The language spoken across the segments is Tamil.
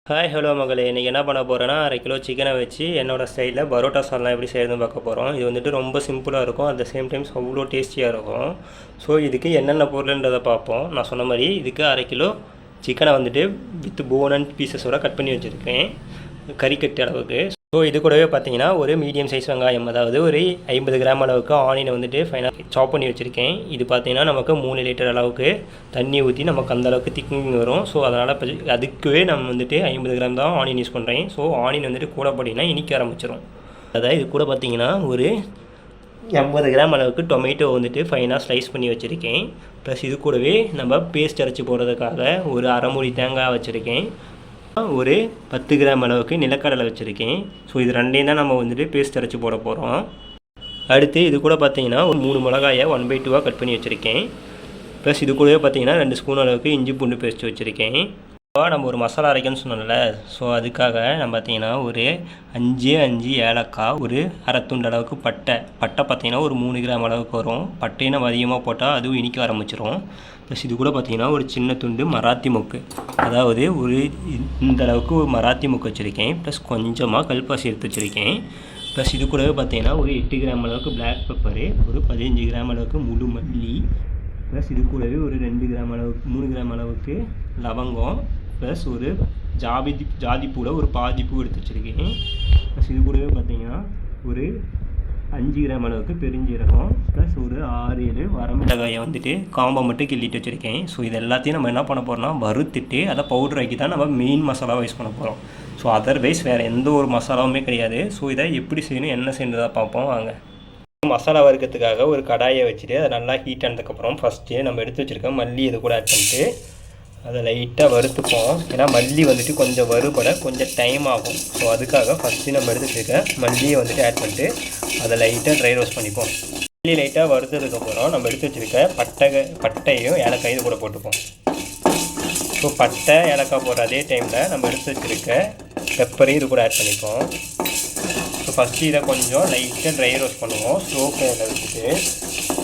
ஹாய் ஹலோ மகளே, இன்றைக்கி என்ன பண்ண போகிறேன்னா 1/2 கிலோ சிக்கனை வச்சு என்னோடய ஸ்டைலில் பரோட்டா சால்னா எப்படி செய்யறதுன்னு பார்க்க போகிறோம். இது வந்துட்டு ரொம்ப சிம்பிளாக இருக்கும், அட் த சேம் டைம்ஸ் அவ்வளோ டேஸ்டியாக இருக்கும். ஸோ இதுக்கு என்னென்ன பொருள்ன்றதை பார்ப்போம். நான் சொன்ன மாதிரி இதுக்கு 1/2 கிலோ சிக்கனை வந்துட்டு வித் போன் அண்ட் பீசஸோடு கட் பண்ணி வச்சுருக்கேன், கறிக்கட்டு அளவுக்கு. ஸோ இது கூடவே பார்த்தீங்கன்னா ஒரு மீடியம் சைஸ் வெங்காயம், அதாவது ஒரு 50 கிராம் அளவுக்கு ஆனியனை வந்துட்டு ஃபைனாக சாப் பண்ணி வச்சுருக்கேன். இது பார்த்தீங்கன்னா நமக்கு 3 லிட்டர் அளவுக்கு தண்ணி ஊற்றி நமக்கு அந்தளவுக்கு திக்கிங் வரும். ஸோ அதனால் அதுக்குவே நம்ம வந்துட்டு 50 கிராம் தான் ஆனியன் யூஸ் பண்ணுறேன். ஸோ ஆனியன் வந்துட்டு கூட போட்டிங்கன்னா இனிக்க ஆரம்பிச்சிடும். அதாவது இது கூட பார்த்தீங்கன்னா ஒரு 80 கிராம் அளவுக்கு டொமேட்டோ வந்துட்டு ஃபைனாக ஸ்லைஸ் பண்ணி வச்சுருக்கேன். ப்ளஸ் இது கூடவே நம்ம பேஸ்ட் அரைச்சி போடுறதுக்காக ஒரு அரை மூடி தேங்காய் வச்சுருக்கேன். ஒரு 10 கிராம் அளவுக்கு நிலக்கடலை வச்சுருக்கேன். ஸோ இது ரெண்டையும் தான் நம்ம வந்துட்டு பேஸ்ட் அரைச்சி போட போகிறோம். அடுத்து இது கூட பார்த்தீங்கன்னா ஒரு 3 மிளகாயை 1/2 கட் பண்ணி வச்சுருக்கேன். ப்ளஸ் இது கூடவே பார்த்தீங்கன்னா 2 ஸ்பூன் அளவுக்கு இஞ்சி பூண்டு பேஸ்ட் வச்சுருக்கேன். நம்ம ஒரு மசாலா அரைக்கணும்னு சொன்னோம்ல, ஸோ அதுக்காக நம்ம பார்த்தீங்கன்னா ஒரு 5 ஏலக்காய், ஒரு அரை துண்டு அளவுக்கு பட்டை பார்த்தீங்கன்னா ஒரு 3 கிராம் அளவுக்கு வரும். பட்டையை நம்ம அதிகமாக போட்டால் அதுவும் இனிக்க ஆரம்பிச்சிடும். ப்ளஸ் இது கூட பார்த்தீங்கன்னா ஒரு சின்ன துண்டு மராத்தி மொக்கு, அதாவது ஒரு இந்த அளவுக்கு ஒரு மராத்தி மொக்கு வச்சுருக்கேன். ப்ளஸ் கொஞ்சமாக கல்பாசி எடுத்து வச்சுருக்கேன். ப்ளஸ் இது கூடவே பார்த்தீங்கன்னா ஒரு 8 கிராம் அளவுக்கு பிளாக் பெப்பரு, ஒரு 15 கிராம் அளவுக்கு முழு மல்லி, ப்ளஸ் இது கூடவே ஒரு 2 கிராம் அளவுக்கு 3 கிராம் அளவுக்கு லவங்கம், ப்ளஸ் ஒரு ஜாதிப்பூவில் ஒரு பாதி பூ எடுத்து வச்சுருக்கேன். ப்ளஸ் இது கூடவே பார்த்தீங்கன்னா ஒரு 5 கிராம் அளவுக்கு பெருஞ்சீரகம், ப்ளஸ் ஒரு 6-7 வரமிளகாயை வந்துட்டு காம்பை மட்டும் கிள்ளிட்டு வச்சுருக்கேன். ஸோ இது எல்லாத்தையும் நம்ம என்ன பண்ண போகிறோம்னா வறுத்துட்டு அதை பவுடர் ஆக்கி தான் நம்ம மெயின் மசாலாவை யூஸ் பண்ண போகிறோம். ஸோ அதர்வைஸ் வேறு எந்த ஒரு மசாலாவுமே கிடையாது. ஸோ இதை எப்படி செய்யணும், என்ன செய்யறதா பார்ப்போம் வாங்க. மசாலா வறுக்கிறதுக்காக ஒரு கடாயை வச்சுட்டு அதை நல்லா ஹீட் ஆனதுக்கப்புறம் ஃபஸ்ட்டு நம்ம எடுத்து வச்சுருக்க மல்லி இது கூட ஆட் பண்ணிட்டு அதை லைட்டாக வறுத்துப்போம். ஏன்னா மல்லி வந்துட்டு கொஞ்சம் வறுபட கொஞ்சம் டைம் ஆகும். ஸோ அதுக்காக ஃபஸ்ட்டு நம்ம எடுத்து வச்சுருக்க மல்லியை வந்துட்டு ஆட் பண்ணிட்டு அதை லைட்டாக ட்ரை ரோஸ்ட் பண்ணிப்போம். மல்லி லைட்டாக வறுத்ததுக்கப்புறம் நம்ம எடுத்து வச்சுருக்க பட்டையும் ஏலக்காய் இது கூட போட்டுப்போம். ஸோ பட்டை ஏலக்காய் போடுற அதே டைமில் நம்ம எடுத்து வச்சுருக்க பெப்பரையும் இது கூட ஆட் பண்ணிப்போம். ஸோ ஃபஸ்ட்டு இதை கொஞ்சம் லைட்டாக ட்ரை ரோஸ்ட் பண்ணுவோம் ஸ்லோ ஃப்ளேமில் வச்சுட்டு.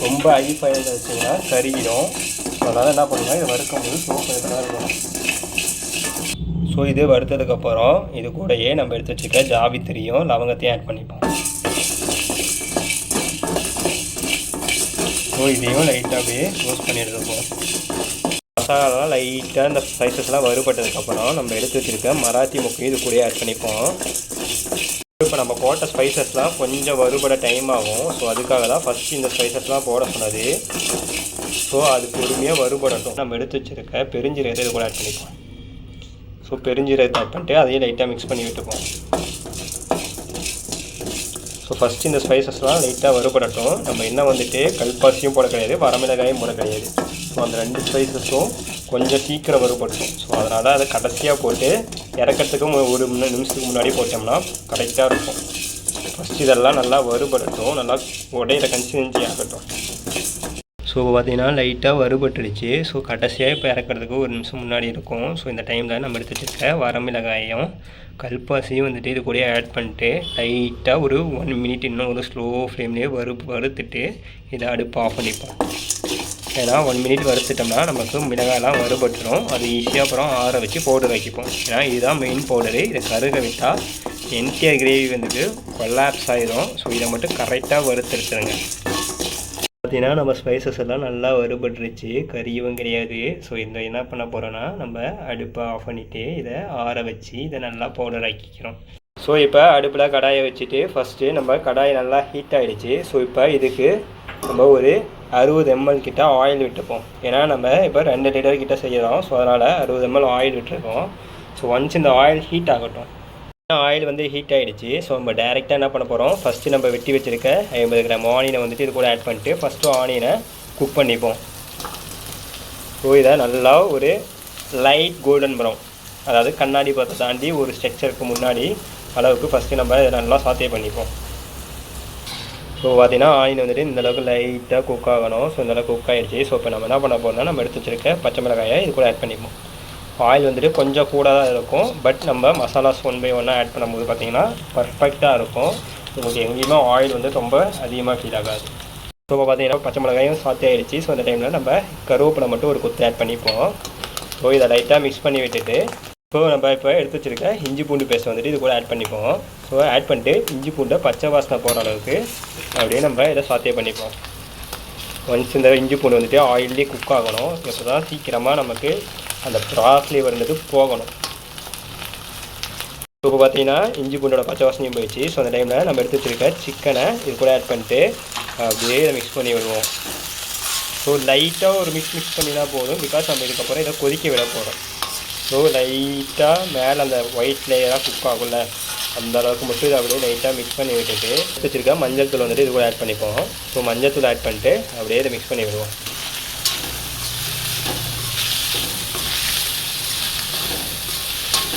ரொம்ப ஹை ஃப்ளேமில் வச்சிங்கன்னா கறியிடும். ஸோ அதனால் என்ன பண்ணுவோம், இதை வறுக்கும்போது ஸ்லோ ஃப்ளேமில் தான் இருக்கணும். ஸோ இது வறுத்ததுக்கப்புறம் இது கூடயே நம்ம எடுத்து வச்சுக்க ஜாவித்திரியும் லவங்கத்தையும் ஆட் பண்ணிப்போம். ஸோ இதையும் லைட்டாக அப்படியே ரோஸ்ட் பண்ணி எடுத்துப்போம். மசாலாலாம் லைட்டாக இந்த ஸ்பைசஸ்லாம் வறுபட்டதுக்கப்புறம் நம்ம எடுத்து வச்சுருக்க மராத்தி மொக்கையும் இது கூடயே ஆட் பண்ணிப்போம். இப்போ நம்ம போட்ட ஸ்பைசஸ்லாம் கொஞ்சம் வறுபட டைம் ஆகும். ஸோ அதுக்காக தான் ஃபஸ்ட்டு இந்த ஸ்பைசஸ்லாம் போட சொன்னது. ஸோ அது பொறுமையாக வறுபடட்டும். நம்ம எடுத்து வச்சுருக்க பெருஞ்சீரகத்தை இது கூட ஆட் பண்ணிப்போம். ஸோ பெருஞ்சீரகத்தை ஆட் பண்ணிட்டு அதையும் லைட்டாக மிக்ஸ் பண்ணி விட்டுப்போம். ஸோ ஃபஸ்ட்டு இந்த ஸ்பைசஸ்லாம் லைட்டாக வறுபடட்டும். நம்ம என்ன வந்துட்டு கல்பாசியும் போட கிடையாது, வரமிளகாயும் போட கிடையாது. ஸோ அந்த 2 ஸ்பைசஸும் கொஞ்சம் சீக்கிரம் வறுபடட்டும். ஸோ அதனால் அதை கடைசியாக போட்டு இறக்கிறதுக்கு ஒரு நிமிஷத்துக்கு முன்னாடி போட்டோம்னா கரெக்டாக இருக்கும். ஃபஸ்ட் இதெல்லாம் நல்லா வறுபடட்டும், நல்லா உடையிற கன்சிஸ்டன்சி ஆகட்டும். ஸோ பார்த்தீங்கன்னா லைட்டாக வறுபட்டுடுச்சு. ஸோ கடைசியாக இப்போ இறக்கிறதுக்கு ஒரு நிமிஷம் முன்னாடி இருக்கும். ஸோ இந்த டைமில் நம்ம எடுத்து வச்சுருக்க வரமிளகாயும் கல்பாசியும் வந்துட்டு இது கூட ஆட் பண்ணிட்டு லைட்டாக ஒரு 1 மினிட் இன்னும் ஒரு ஸ்லோ ஃப்ளேம்லேயே வறுத்துட்டு இதை அடுப்பு ஆஃப் பண்ணிப்போம். ஏன்னா 1 மினிட் வறுத்துட்டோம்னா நமக்கு மிளகாயெல்லாம் வறுபட்டுரும். அது ஈஸியாக அப்புறம் ஆற வச்சு பவுடர் வைக்கிப்போம். ஏன்னா இதுதான் மெயின் பவுடரு. இதை கருக விட்டால் என்டையர் கிரேவி வந்துட்டு கொலாப்ஸ் ஆகிடும். ஸோ இதை மட்டும் கரெக்டாக வறுத்துருச்சுருங்க. பார்த்தீங்கன்னா நம்ம ஸ்பைசஸ் எல்லாம் நல்லா வறுபட்டுருச்சு, கறியும் கிடையாது. ஸோ இந்த என்ன பண்ண போகிறோன்னா நம்ம அடுப்பை ஆஃப் பண்ணிவிட்டு இதை ஆற வச்சு இதை நல்லா பவுடர் ஆக்கிக்கிறோம். ஸோ இப்போ அடுப்பில் கடாயை வச்சுட்டு ஃபஸ்ட்டு நம்ம கடாயை நல்லா ஹீட் ஆகிடுச்சு. ஸோ இப்போ இதுக்கு நம்ம ஒரு 60 ml கிட்ட ஆயில் விட்டுப்போம். ஏன்னா நம்ம இப்போ 2 லிட்டர் கிட்ட செய்கிறோம். ஸோ அதனால் 60 ml ஆயில் விட்டுருக்கோம். ஸோ ஒன்ஸ் இந்த ஆயில் ஹீட் ஆகட்டும். ஆயில் வந்து ஹீட் ஆகிடுச்சு. ஸோ நம்ம டேரெக்டாக என்ன பண்ண போகிறோம், ஃபஸ்ட்டு நம்ம வெட்டி வச்சுருக்க 50 கிராம் ஆனியனை வந்துட்டு இது கூட ஆட் பண்ணிட்டு ஃபஸ்ட்டு ஆனியனை குக் பண்ணிப்போம். ஸோ இதை நல்லா ஒரு லைட் கோல்டன் ப்ரௌன், அதாவது கண்ணாடி பத்தை தாண்டி ஒரு ஸ்ட்ரக்சருக்கு முன்னாடி அளவுக்கு ஃபஸ்ட்டு நம்ம இதை நல்லா சாத்தே பண்ணிப்போம். ஸோ பார்த்தீங்கன்னா ஆனியன் வந்துட்டு இந்தளவுக்கு லைட்டாக குக் ஆகணும். ஸோ இந்தளவுக்கு குக் ஆகிடுச்சு. ஸோ இப்போ நம்ம என்ன பண்ண போகிறோம்னா நம்ம எடுத்து வச்சுருக்க பச்சை மிளகாயை இது கூட ஆட் பண்ணிப்போம். ஆயில் வந்துட்டு கொஞ்சம் கூட தான் இருக்கும். பட் நம்ம மசாலாஸ் 1 by 1 ஆட் பண்ணும்போது பார்த்திங்கன்னா பர்ஃபெக்டாக இருக்கும். உங்களுக்கு எங்கேயுமே ஆயில் வந்து ரொம்ப அதிகமாக ஃபீல் ஆகாது. ஸோ இப்போ பார்த்தீங்கன்னா பச்சை மிளகாயும் சாத்தி ஆகிடுச்சு. ஸோ இந்த டைமில் நம்ம கருவேப்பிலை மட்டும் ஒரு கொத்து ஆட் பண்ணிப்போம். ஸோ இதை லைட்டாக மிக்ஸ் பண்ணி விட்டுட்டு ஸோ நம்ம இப்போ எடுத்து வச்சுருக்க இஞ்சி பூண்டு பேஸ்ட் வந்துட்டு இது கூட ஆட் பண்ணிப்போம். ஸோ ஆட் பண்ணிட்டு இஞ்சி பூண்டை பச்சை வாசனை போகிற அளவுக்கு அப்படியே நம்ம இதை சாத்தே பண்ணிப்போம். ஒன்ஸ் இந்த இஞ்சி பூண்டு வந்துட்டு ஆயிலே குக் ஆகணும். இப்போ தான் சீக்கிரமாக நமக்கு அந்த ரா ஃப்ளேவர் வந்துட்டு போகணும். இப்போ பார்த்தீங்கன்னா இஞ்சி பூண்டோட பச்சை வாசனையும் போயிடுச்சு. ஸோ அந்த டைமில் நம்ம எடுத்து வச்சுருக்க சிக்கனை இது கூட ஆட் பண்ணிட்டு அப்படியே மிக்ஸ் பண்ணி விடுவோம். ஸோ லைட்டாக ஒரு மிக்ஸ் பண்ணினா போதும். பிகாஸ் நம்ம இதுக்கப்புறம் இதை கொதிக்க விட போகிறோம். ஸோ லைட்டாக மேலே அந்த ஒயிட் லேயராக குக் ஆகும்ல, அந்த அளவுக்கு மட்டும் இதை அப்படியே லைட்டாக மிக்ஸ் பண்ணி விட்டுட்டு எடுத்து வச்சுருக்க மஞ்சள் தூள் வந்துட்டு இது கூட ஆட் பண்ணிப்போம். ஸோ மஞ்சள் தூள் ஆட் பண்ணிட்டு அப்படியே இதை மிக்ஸ் பண்ணி விடுவோம்.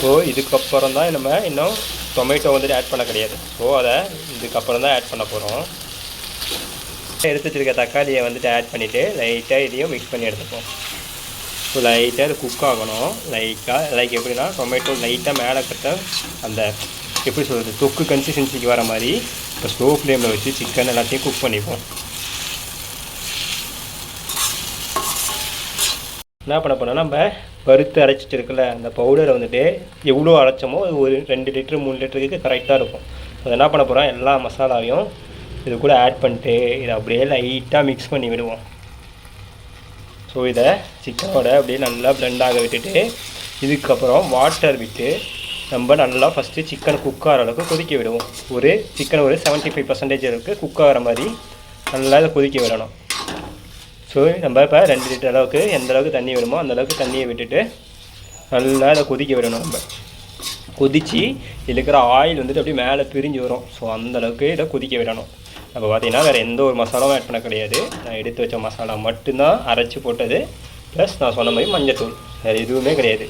ஸோ இதுக்கப்புறம் தான் நம்ம இன்னும் டொமேட்டோ வந்துட்டு ஆட் பண்ண கிடையாது. ஸோ அதை இதுக்கப்புறம் தான் ஆட் பண்ண போகிறோம். எடுத்து வச்சுருக்க தக்காளியை வந்துட்டு ஆட் பண்ணிவிட்டு லைட்டாக இதையும் மிக்ஸ் பண்ணி எடுத்துப்போம். ஸோ லைட்டாக இது குக் ஆகணும். லைக் எப்படின்னா டொமேட்டோ லைட்டாக மேலே கட்ட அந்த எப்படி சொல்கிறது தொக்கு கன்சிஸ்டன்சிக்கு வர மாதிரி இப்போ ஸ்லோ ஃப்ளேமில் வச்சு சிக்கன் எல்லாத்தையும் குக் பண்ணிப்போம். என்ன பண்ண போனால் நம்ம வறுத்து அரைச்சிட்டு இருக்குல்ல அந்த பவுடரை வந்துட்டு எவ்வளோ அரைச்சோமோ அது ஒரு 2 லிட்டரு 3 லிட்டருக்கு கரெக்டாக இருக்கும். அதை என்ன பண்ண போகிறோம், எல்லா மசாலாவையும் இது கூட ஆட் பண்ணிட்டு இதை அப்படியே லைட்டாக மிக்ஸ் பண்ணி விடுவோம். ஸோ இதை சிக்கனோட அப்படியே நல்லா பிளெண்ட் ஆக விட்டுட்டு இதுக்கப்புறம் வாட்டர் விட்டு நம்ம நல்லா ஃபஸ்ட்டு சிக்கன் குக் ஆகிற அளவுக்கு கொதிக்க விடுவோம். சிக்கன் ஒரு 75% அளவுக்கு குக் ஆகிற மாதிரி நல்லா இதை கொதிக்க விடணும். ஸோ நம்ம இப்போ 2 லிட்டர் அளவுக்கு எந்த அளவுக்கு தண்ணி வேணுமோ அந்த அளவுக்கு தண்ணியை விட்டுட்டு நல்லா இதை கொதிக்க விடணும். நம்ம கொதித்து இருக்கிற ஆயில் வந்துட்டு அப்படியே மேலே பிரிஞ்சு வரும். ஸோ அந்தளவுக்கு இதை கொதிக்க விடணும். நம்ம பார்த்திங்கன்னா வேறு எந்த ஒரு மசாலாவும் ஆட் பண்ண கிடையாது. நான் எடுத்து வச்ச மசாலா மட்டும்தான் அரைச்சி போட்டது, ப்ளஸ் நான் சொன்ன மாதிரி மஞ்சத்தூள், வேறு எதுவுமே கிடையாது.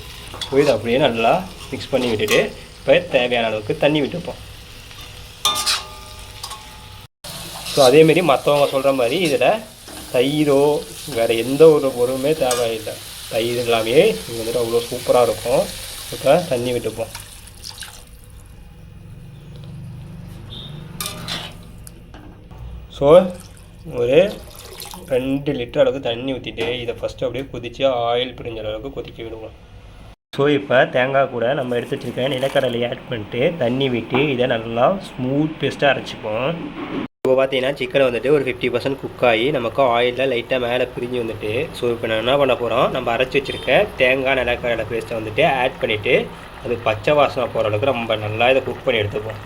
ஸோ இதை அப்படியே நல்லா மிக்ஸ் பண்ணி விட்டுட்டு இப்போ தேவையான அளவுக்கு தண்ணி விட்டுப்போம். ஸோ அதேமாரி மற்றவங்க சொல்கிற மாதிரி இதில் தயிரோ வேறு எந்த ஒரு பொருளுமே தேவையில்லை. தயிர் எல்லாமே இது வந்துட்டு அவ்வளோ சூப்பராக இருக்கும். இப்போ தண்ணி விட்டுப்போம். ஸோ ஒரு 2 லிட்டர் அளவுக்கு தண்ணி ஊற்றிட்டு இதை ஃபஸ்ட்டு அப்படியே கொதித்து ஆயில் பிரிஞ்ச அளவுக்கு கொதிக்க விடுவோம். ஸோ இப்போ தேங்காய் கூட நம்ம எடுத்து வச்சுருக்க நிலக்கடலையை ஆட் பண்ணிட்டு தண்ணி விட்டு இதை நல்லா ஸ்மூத் பேஸ்ட்டாக அரைச்சிப்போம். இப்போ பார்த்தீங்கன்னா சிக்கனை வந்துட்டு ஒரு 50% குக் ஆகி நமக்கு ஆயிலில் லைட்டாக மேலே பிரிஞ்சு வந்துட்டு, ஸோ இப்போ நான் என்ன பண்ண போகிறோம், நம்ம அரைச்சி வச்சுருக்க தேங்காய் நிலக்கடலை பேஸ்ட்டை வந்துட்டு ஆட் பண்ணிவிட்டு அது பச்சை வாசனை போகிற அளவுக்கு நம்ம நல்லா இதை குக் பண்ணி எடுத்துப்போம்.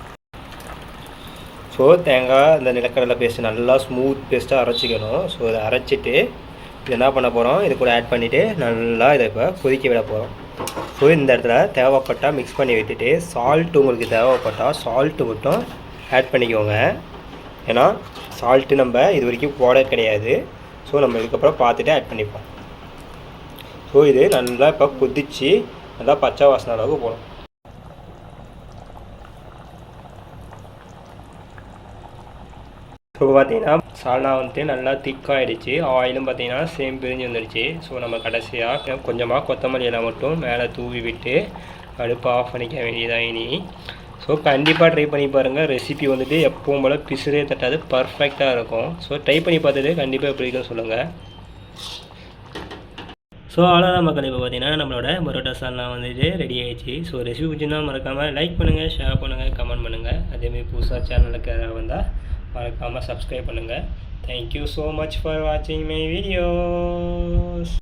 ஸோ தேங்காய் இந்த நிலக்கடலை பேஸ்ட்டு நல்லா ஸ்மூத் பேஸ்ட்டாக அரைச்சிக்கணும். ஸோ இதை அரைச்சிட்டு இது என்ன பண்ண போகிறோம், இது கூட ஆட் பண்ணிவிட்டு நல்லா இதை இப்போ கொதிக்க விட போகிறோம். ஸோ இந்த இடத்துல தேவைப்பட்டால் மிக்ஸ் பண்ணி விட்டுட்டு சால்ட்டு உங்களுக்கு தேவைப்பட்டால் சால்ட்டு மட்டும் ஆட் பண்ணிக்கோங்க. ஏன்னா சால்ட்டு நம்ம இது வரைக்கும் போட கிடையாது. ஸோ நம்ம இதுக்கப்புறம் பார்த்துட்டு ஆட் பண்ணிப்போம். ஸோ இது நல்லா இப்போ கொதித்து நல்லா பச்சை வாசனை அளவுக்கு போடும். ஸோ பார்த்தீங்கன்னா சால்னா வந்துட்டு நல்லா திக்காகிடுச்சு. ஆயிலும் பார்த்தீங்கன்னா சேம் பிரிஞ்சு வந்துடுச்சு. ஸோ நம்ம கடைசியாக கொஞ்சமாக கொத்தமல்லி எல்லாம் மட்டும் மேலே தூவி விட்டு அடுப்பு ஆஃப் பண்ணிக்க வேண்டியதான் இனி. ஸோ கண்டிப்பாக ட்ரை பண்ணி பாருங்கள். ரெசிபி வந்துட்டு எப்பவும் போல் பிசுறே தட்டாது, பர்ஃபெக்டாக இருக்கும். ஸோ ட்ரை பண்ணி பார்த்துட்டு கண்டிப்பாக எப்படி இருக்குன்னு சொல்லுங்கள். ஸோ அவ்வளோதான் மக்கள். இப்போ பார்த்தீங்கன்னா நம்மளோட பரோட்டா சால்னா வந்துட்டு ரெடி ஆகிடுச்சு. ஸோ ரெசிபி பிடிச்சிருந்தா மறக்காமல் லைக் பண்ணுங்கள், ஷேர் பண்ணுங்கள், கமெண்ட் பண்ணுங்கள். அதேமாதிரி புதுசாக சேனலுக்கு வந்தால் மறக்காமல் சப்ஸ்கிரைப் பண்ணுங்கள். தேங்க்யூ ஸோ மச் ஃபார் வாட்சிங் மை வீடியோஸ்.